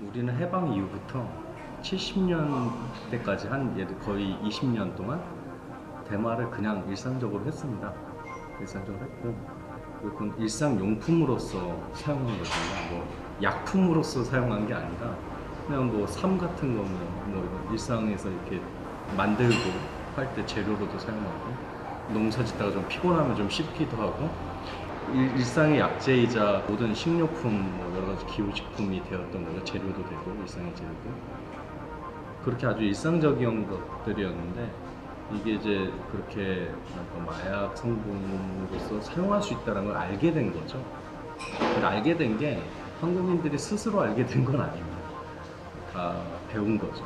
우리는 해방 이후부터 70년대까지 한 거의 20년 동안 대마를 그냥 일상적으로 했습니다. 일상적으로 했고, 그건 일상용품으로서 사용한 거잖아요. 뭐 약품으로서 사용한 게 아니라 그냥 뭐 삶 같은 거는 뭐 일상에서 이렇게 만들고 할 때 재료로도 사용하고, 농사 짓다가 좀 피곤하면 좀 씻기도 하고, 일상의 약재이자 모든 식료품, 뭐 여러 가지 기호식품이 되었던 거죠. 재료도 되고 일상의 재료도 그렇게 아주 일상적인 것들이었는데, 이게 이제 그렇게 마약 성분으로서 사용할 수 있다는 걸 알게 된 거죠. 근데 알게 된 게 한국인들이 스스로 알게 된 건 아닙니다. 다 배운 거죠.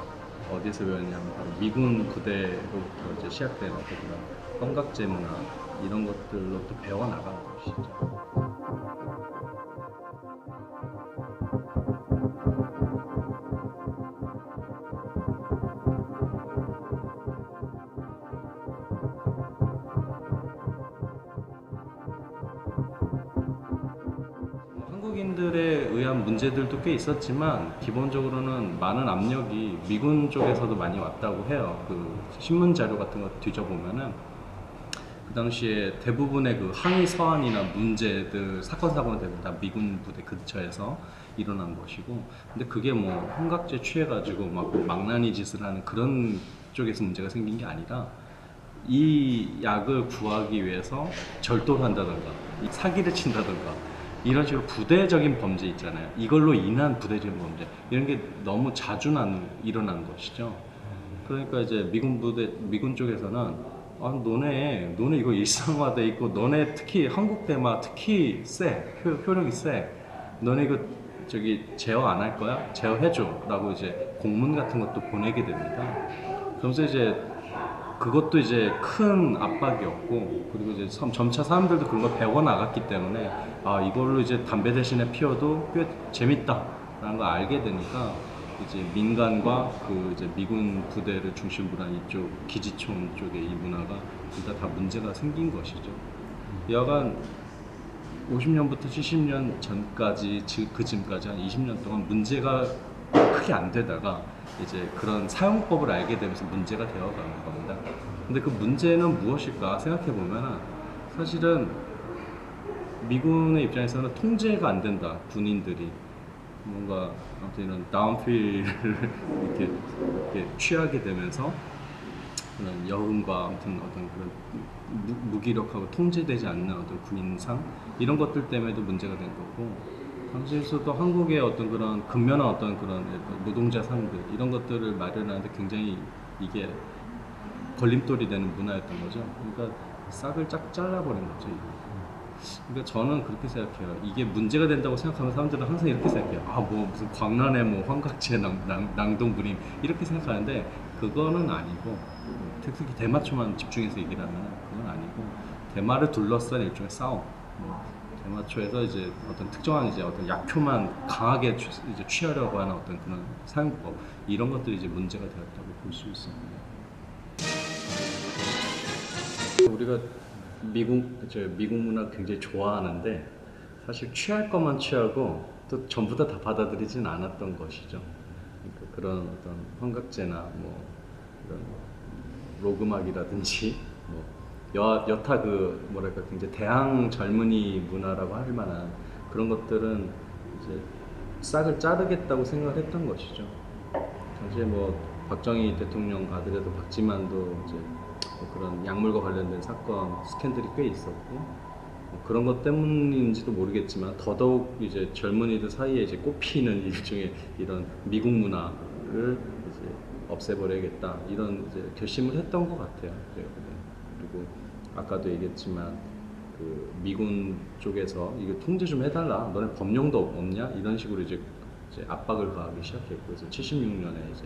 어디서 배웠냐면 바로 미군 부대로부터 이제 시작된 어떤 그런 환각제 문화, 이런 것들로부터 배워나간 것이죠. 한국인들에 의한 문제들도 꽤 있었지만, 기본적으로는 많은 압력이 미군 쪽에서도 많이 왔다고 해요. 그 신문 자료 같은 거 뒤져보면은 그 당시에 대부분의 그 항의 서한이나 문제들, 사건 사고는 대부분 다 미군 부대 근처에서 일어난 것이고, 근데 그게 뭐 환각제 취해가지고 막 망나니 짓을 하는 그런 쪽에서 문제가 생긴 게 아니라, 이 약을 구하기 위해서 절도를 한다던가 사기를 친다던가 이런 식으로 부대적인 범죄 있잖아요. 이걸로 인한 부대적인 범죄, 이런 게 너무 자주 일어난 것이죠. 그러니까 이제 미군 쪽에서는 너네 이거 일상화돼 있고, 너네 특히 한국 대마 특히 효력이 세. 너네 이거 저기 제어 안 할 거야? 제어해줘라고 이제 공문 같은 것도 보내게 됩니다. 그러면서 이제 그것도 이제 큰 압박이었고, 그리고 이제 점차 사람들도 그런 걸 배워 나갔기 때문에 이걸로 이제 담배 대신에 피워도 꽤 재밌다라는 걸 알게 되니까, 이제 민간과 그 이제 미군 부대를 중심으로 한 이쪽 기지촌 쪽의 이 문화가 둘 다 문제가 생긴 것이죠. 여간 50년부터 70년 전까지, 그 즈음까지 한 20년 동안 문제가 크게 안 되다가 이제 그런 사용법을 알게 되면서 문제가 되어가는 겁니다. 근데 그 문제는 무엇일까 생각해 보면, 사실은 미군의 입장에서는 통제가 안 된다. 군인들이 뭔가 아무튼 이런 다운필을 이렇게 취하게 되면서 그런 여운과 아무튼 어떤 그런 무기력하고 통제되지 않는 어떤 군인상, 이런 것들 때문에도 문제가 된 거고, 당시에서도 한국의 어떤 그런 근면한 어떤 그런 노동자 상들, 이런 것들을 마련하는데 굉장히 이게 걸림돌이 되는 문화였던 거죠. 그러니까 싹을 쫙 잘라버린 거죠. 그러니까 저는 그렇게 생각해요. 이게 문제가 된다고 생각하면 사람들은 항상 이렇게 생각해요. 뭐 무슨 광란의 뭐 환각제 낭동부림, 이렇게 생각하는데 그거는 아니고, 특히 대마초만 집중해서 얘기를 하면 그건 아니고, 대마를 둘러싼 일종의 싸움. 대마초에서 이제 어떤 특정한 이제 어떤 약효만 강하게 이제 취하려고 하는 어떤 그런 사용법, 이런 것들이 이제 문제가 되었다고 볼 수 있습니다. 우리가 미국 문화 굉장히 좋아하는데, 사실 취할 것만 취하고 또 전부 다 받아들이진 않았던 것이죠. 그러니까 그런 어떤 환각제나 뭐 이런 로그막이라든지 뭐 여타 그 뭐랄까 굉장히 대항 젊은이 문화라고 할 만한 그런 것들은 이제 싹을 자르겠다고 생각을 했던 것이죠. 당시에 뭐 박정희 대통령 아들에도 박지만도 이제 뭐 그런 약물과 관련된 사건 스캔들이 꽤 있었고, 뭐 그런 것 때문인지도 모르겠지만 더더욱 이제 젊은이들 사이에 이제 꽃피는 일종의 이런 미국 문화를 이제 없애버려야겠다, 이런 이제 결심을 했던 것 같아요. 그리고 아까도 얘기했지만 그 미군 쪽에서 이거 통제 좀 해달라, 너네 법령도 없냐, 이런 식으로 이제 압박을 가하기 시작했고, 그래서 76년에 이제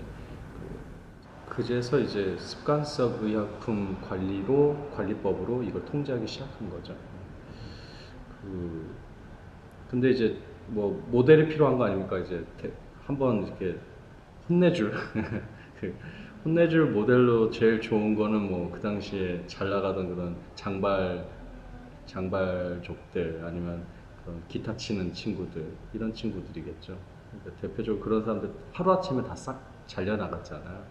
그제서 이제 습관성 의약품 관리법으로 이걸 통제하기 시작한 거죠. 근데 이제 뭐 모델이 필요한 거 아닙니까? 이제 한번 이렇게 혼내줄 그 혼내줄 모델로 제일 좋은 거는 뭐 그 당시에 잘 나가던 그런 장발족들, 아니면 그런 기타 치는 친구들 이런 친구들이겠죠. 그러니까 대표적으로 그런 사람들 하루아침에 다 싹 잘려나갔잖아요.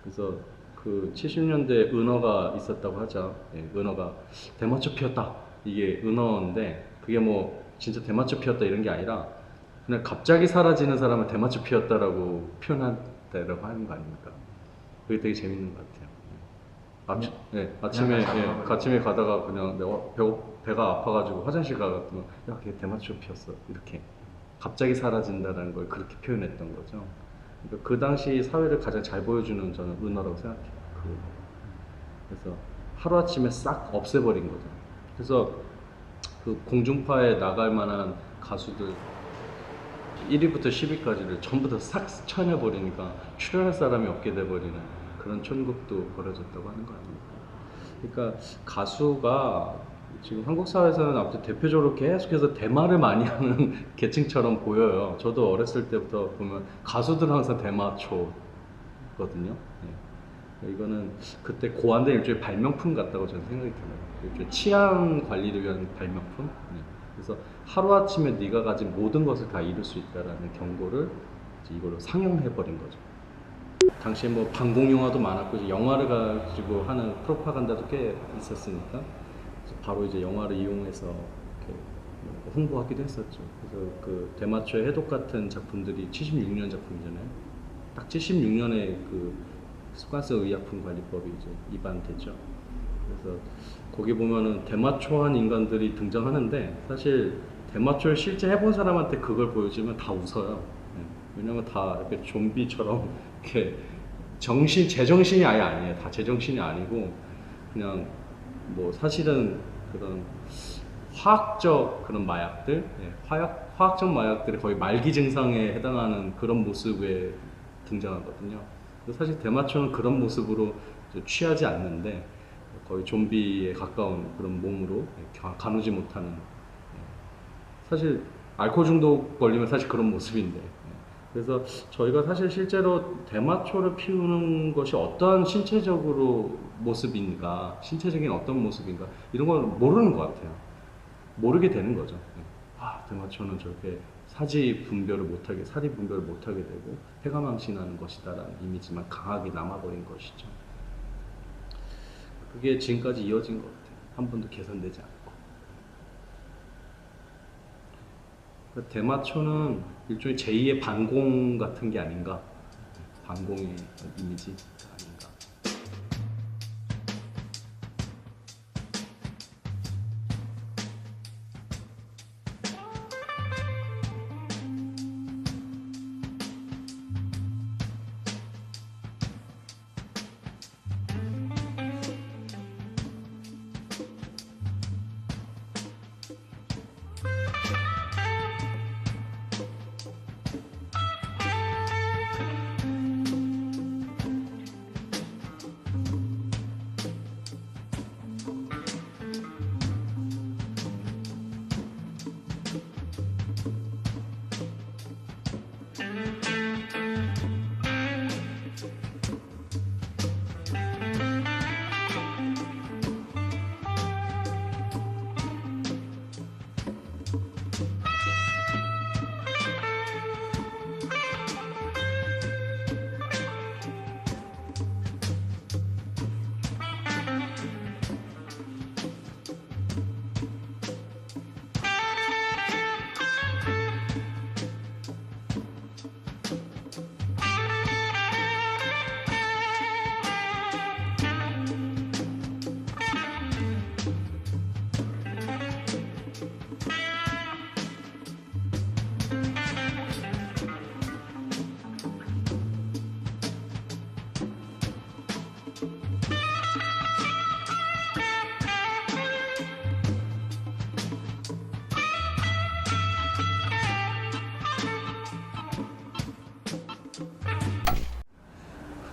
그래서 그 70년대 은어가 있었다고 하죠. 예, 은어가 대마초 피었다 이게 은어인데 그게 뭐 진짜 대마초 피었다 이런 게 아니라 그냥 갑자기 사라지는 사람을 대마초 피었다라고 표현한다라고 하는 거 아닙니까? 그게 되게 재밌는 것 같아요. 아침에 가다가 그냥 내가 배가 아파가지고 화장실 가갔더니 야, 걔 대마초 피었어 이렇게 갑자기 사라진다는 걸 그렇게 표현했던 거죠. 그러니까 그 당시 사회를 가장 잘 보여주는 저는 은어라고 생각해요. 그래서 하루아침에 싹 없애버린 거죠. 그래서 그 공중파에 나갈 만한 가수들 1위부터 10위까지를 전부 다 싹 쳐내버리니까 출연할 사람이 없게 돼버리는 그런 천국도 벌어졌다고 하는 거 아닙니까? 그러니까 가수가 지금 한국 사회에서는 아무튼 대표적으로 계속해서 대마를 많이 하는 계층처럼 보여요. 저도 어렸을 때부터 보면 가수들은 항상 대마초거든요. 네. 이거는 그때 고안된 일종의 발명품 같다고 저는 생각이 들어요. 일종의 치안 관리를 위한 발명품. 네. 그래서 하루아침에 네가 가진 모든 것을 다 잃을 수 있다라는 경고를 이걸로 상영해버린 거죠. 당시에 뭐 방공 영화도 많았고 이제 영화를 가지고 하는 프로파간다도 꽤 있었으니까 바로 이제 영화를 이용해서 이렇게 홍보하기도 했었죠. 그래서 그 대마초의 해독 같은 작품들이 76년 작품이잖아요. 딱 76년에 그 습관성 의약품 관리법이 이제 입안됐죠. 그래서 거기 보면은 대마초한 인간들이 등장하는데 사실 대마초를 실제 해본 사람한테 그걸 보여주면 다 웃어요. 왜냐면 다 이렇게 좀비처럼 이렇게 제정신이 아예 아니에요. 다 제정신이 아니고 그냥 뭐 사실은 그런 화학적 그런 마약들, 화학적 마약들이 거의 말기 증상에 해당하는 그런 모습에 등장하거든요. 사실 대마초는 그런 모습으로 취하지 않는데 거의 좀비에 가까운 그런 몸으로 가누지 못하는 사실 알코올 중독 걸리면 사실 그런 모습인데 그래서 저희가 사실 실제로 대마초를 피우는 것이 어떠한 신체적으로 모습인가 신체적인 어떤 모습인가 이런 걸 모르는 것 같아요. 모르게 되는 거죠. 아, 대마초는 저렇게 사리 분별을 못하게 되고 폐가 망신하는 것이다라는 이미지만 강하게 남아버린 것이죠. 그게 지금까지 이어진 것 같아요. 한 번도 개선되지 않고. 그러니까 대마초는 일종의 제2의 반공 같은 게 아닌가. 반공의 이미지 아닌가.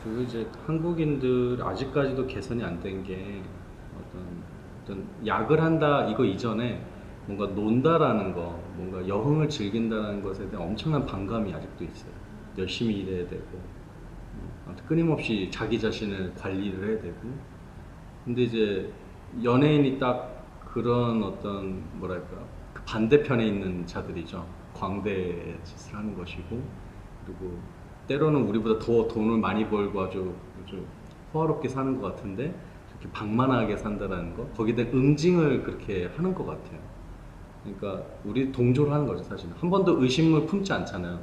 그리고 이제 한국인들 아직까지도 개선이 안 된 게 어떤 약을 한다 이거 이전에 뭔가 논다라는 거, 뭔가 여흥을 즐긴다는 것에 대한 엄청난 반감이 아직도 있어요. 열심히 일해야 되고, 아무튼 끊임없이 자기 자신을 관리를 해야 되고. 근데 이제 연예인이 딱 그런 어떤 뭐랄까 그 반대편에 있는 자들이죠. 광대 짓을 하는 것이고, 그리고 때로는 우리보다 더 돈을 많이 벌고 아주 호화롭게 사는 것 같은데 이렇게 방만하게 산다라는 거, 거기에 대한 응징을 그렇게 하는 것 같아요. 그러니까 우리 동조를 하는 거죠. 사실은 한 번도 의심을 품지 않잖아요.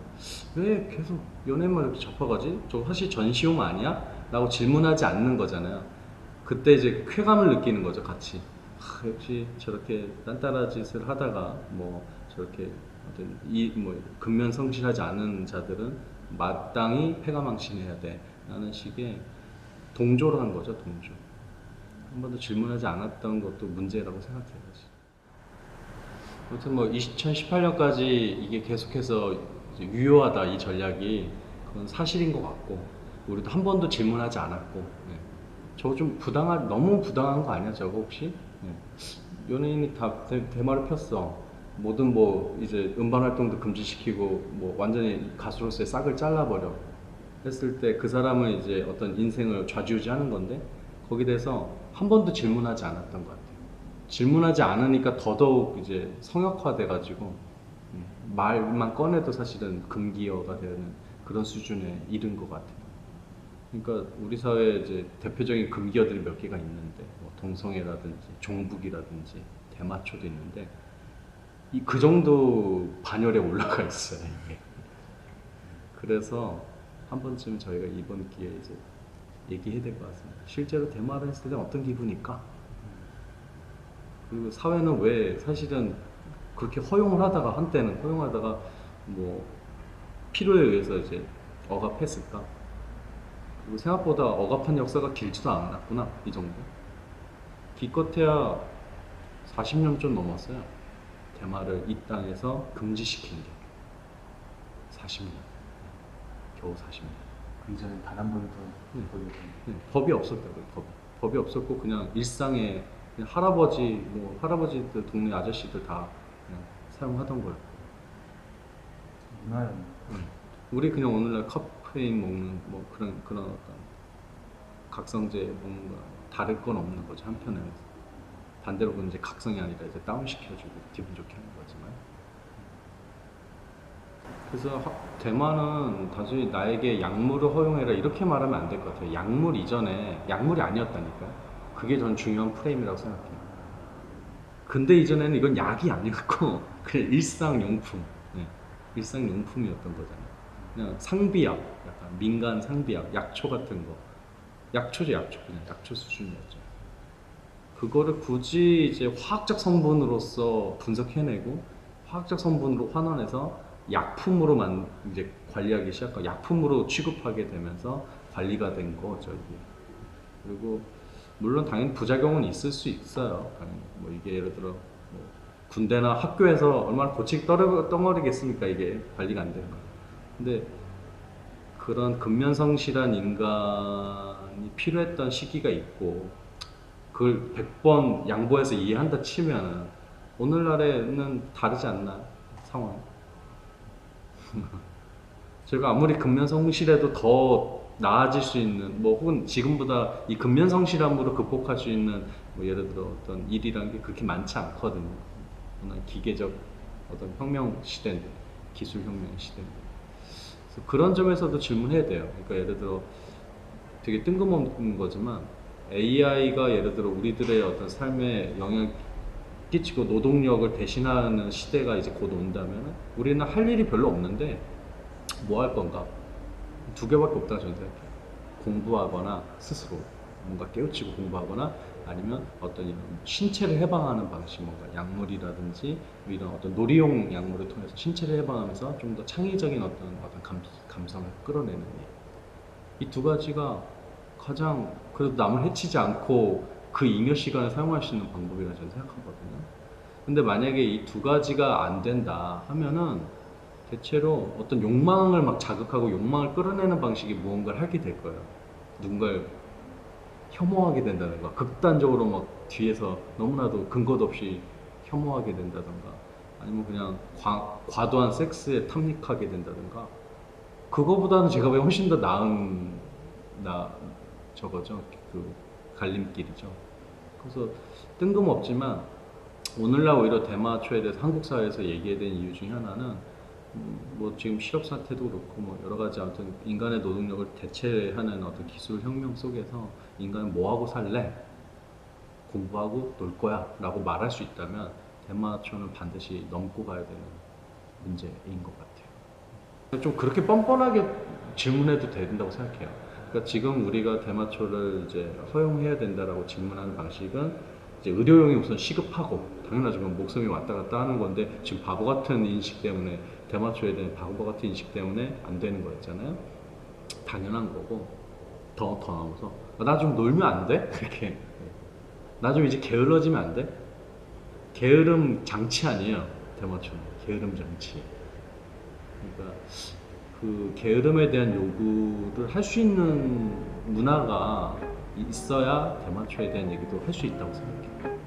왜 계속 연예인만 이렇게 접어가지? 저 사실 전시용 아니야? 라고 질문하지 않는 거잖아요. 그때 이제 쾌감을 느끼는 거죠, 같이. 역시 저렇게 딴따라 짓을 하다가 뭐 저렇게 어떤 뭐 근면성실하지 않은 자들은 마땅히 패가망신해야 돼라는 식의 동조를 한 거죠, 동조. 한 번도 질문하지 않았던 것도 문제라고 생각해요. 사실. 아무튼 뭐 2018년까지 이게 계속해서 이제 유효하다, 이 전략이. 그건 사실인 것 같고, 우리도 한 번도 질문하지 않았고. 네. 저거 좀 너무 부당한 거 아니야, 저거 혹시? 네. 연예인이 다 대마를 폈어. 모든 뭐 이제 음반 활동도 금지시키고 뭐 완전히 가수로서의 싹을 잘라버려 했을 때 그 사람은 이제 어떤 인생을 좌지우지하는 건데, 거기에 대해서 한 번도 질문하지 않았던 것 같아요. 질문하지 않으니까 더더욱 이제 성역화돼 가지고 말만 꺼내도 사실은 금기어가 되는 그런 수준에 이른 것 같아요. 그러니까 우리 사회에 이제 대표적인 금기어들이 몇 개가 있는데, 뭐 동성애라든지 종북이라든지 대마초도 있는데, 그 정도 반열에 올라가 있어요, 이게. 그래서 한 번쯤 저희가 이번 기회에 이제 얘기해야 될 것 같습니다. 실제로 대마를 했을 때 어떤 기분일까? 그리고 사회는 왜 사실은 그렇게 허용을 하다가, 한때는 허용하다가 뭐 필요에 의해서 이제 억압했을까? 그리고 생각보다 억압한 역사가 길지도 않았구나, 이 정도. 기껏해야 40년 좀 넘었어요. 대마를 이 땅에서 금지시킨 게 40년, 겨우 40년. 그 이전에 단 한 번도 법이 없었다고요. 법이 없었고 그냥 일상에 그냥 할아버지들, 동네 아저씨들 다 그냥 사용하던 거예요. 문화였네. 우리 그냥 오늘날 카페인 먹는 뭐 그런 어떤 각성제 먹는 거 다를 건 없는 거죠, 한편에서. 반대로 그건 이제 각성이 아니라 이제 다운시켜주고 기분 좋게 하는 거지만. 그래서 대만은 단순히 나에게 약물을 허용해라 이렇게 말하면 안 될 것 같아요. 약물 이전에 약물이 아니었다니까요. 그게 전 중요한 프레임이라고 생각해요. 근대 이전에는 이건 약이 아니었고 그냥 일상용품, 네, 일상용품이었던 거잖아요. 그냥 상비약, 약간 민간 상비약, 약초 같은 거. 약초죠, 약초. 그냥 약초 수준이었죠. 그거를 굳이 이제 화학적 성분으로서 분석해내고 화학적 성분으로 환원해서 약품으로만 이제 관리하기 시작하고 약품으로 취급하게 되면서 관리가 된 거죠, 이게. 그리고 물론 당연히 부작용은 있을 수 있어요. 당연히 뭐 이게 예를 들어 뭐 군대나 학교에서 얼마나 고치기 덩어리겠습니까, 이게 관리가 안 되는 거. 근데 그런 근면성실한 인간이 필요했던 시기가 있고, 그걸 100번 양보해서 이해한다 치면은 오늘날에는 다르지 않나, 상황. 제가 아무리 근면성실해도 더 나아질 수 있는, 뭐 혹은 지금보다 이 근면성실함으로 극복할 수 있는 뭐 예를 들어 어떤 일이란 게 그렇게 많지 않거든요. 워낙 기계적 어떤 혁명 시대인데, 기술 혁명 시대인데. 그래서 그런 점에서도 질문해야 돼요. 그러니까 예를 들어 되게 뜬금없는 거지만 AI가 예를 들어 우리들의 어떤 삶에 영향을 끼치고 노동력을 대신하는 시대가 이제 곧 온다면 우리는 할 일이 별로 없는데 뭐 할 건가? 두 개밖에 없다고 저는 생각해요. 공부하거나 스스로 뭔가 깨우치고 공부하거나, 아니면 어떤 이런 신체를 해방하는 방식, 뭔가 약물이라든지 이런 어떤 놀이용 약물을 통해서 신체를 해방하면서 좀 더 창의적인 어떤 감성을 끌어내는 일. 이 두 가지가 가장 그래도 남을 해치지 않고 그 잉여 시간을 사용할 수 있는 방법이라고 저는 생각하거든요. 근데 만약에 이 두 가지가 안 된다 하면은 대체로 어떤 욕망을 막 자극하고 욕망을 끌어내는 방식이 무언가를 하게 될 거예요. 누군가를 혐오하게 된다든가, 극단적으로 막 뒤에서 너무나도 근거도 없이 혐오하게 된다든가, 아니면 그냥 과도한 섹스에 탐닉하게 된다든가. 그거보다는 제가 왜 훨씬 더 나은 저거죠. 그 갈림길이죠. 그래서 뜬금없지만 오늘날 오히려 대마초에 대해서 한국 사회에서 얘기해야 되는 이유 중에 하나는 뭐 지금 실업 사태도 그렇고 뭐 여러 가지 아무튼 인간의 노동력을 대체하는 어떤 기술 혁명 속에서 인간은 뭐 하고 살래? 공부하고 놀 거야 라고 말할 수 있다면 대마초는 반드시 넘고 가야 되는 문제인 것 같아요. 좀 그렇게 뻔뻔하게 질문해도 된다고 생각해요. 그러니까 지금 우리가 대마초를 이제 허용해야 된다라고 질문하는 방식은 이제 의료용이 우선 시급하고 당연하죠. 목숨이 왔다 갔다 하는 건데 지금 바보 같은 인식 때문에 대마초에 대한 바보 같은 인식 때문에 안 되는 거였잖아요. 당연한 거고 더 나오서 나 좀 놀면 안 돼? 그렇게 나 좀 이제 게을러지면 안 돼? 게으름 장치 아니에요. 대마초는 게으름 장치. 그러니까 그 게으름에 대한 요구를 할 수 있는 문화가 있어야 대마초에 대한 얘기도 할 수 있다고 생각해요.